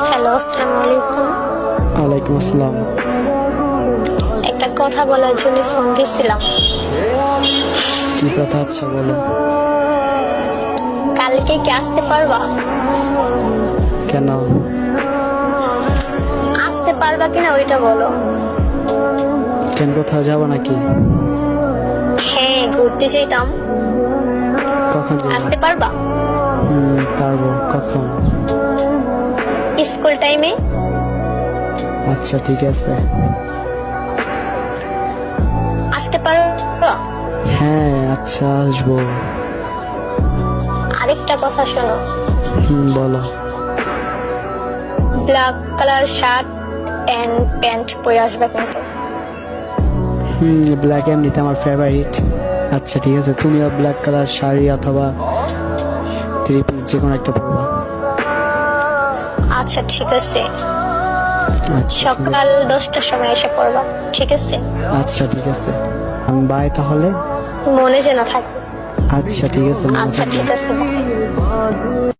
Hello, আসসালামু আলাইকুম। ওয়ালাইকুম আসসালাম। একটা কথা বলার জন্য ফোন দিয়েছিলাম। কি কথা? আচ্ছা বলো। কালকে কি আসতে পারবা? কেন? আসতে পারবা কিনা ওইটা বলো। কেন, কোথাও যাবো নাকি? হ্যাঁ, ঘুরতে যেতাম। কখন যাবো? আসতে পারবা? পারবো। কখন? স্কুল টাইমে। আচ্ছা ঠিক আছে। আসতে পারবা? হ্যাঁ আচ্ছা আসবো। আরেকটা কথা শোনো। বলো। Black colour shirt and pant পরে আসবে কিন্তু। ব্ল্যাক এমনিতে আমার ফেভারিট। আচ্ছা ঠিক আছে, তুমিও ব্ল্যাক কালার শাড়ি অথবা থ্রি পিস যে কোনো একটা পরবা। আচ্ছা ঠিক আছে, আচ্ছা সকাল 10টার সময় এসে পড়বা। ঠিক আছে? আচ্ছা ঠিক আছে, আমি বাই তাহলে। মনে যেন থাকে। আচ্ছা ঠিক আছে, মনে আচ্ছা থাকবে। ঠিক আছে, bye.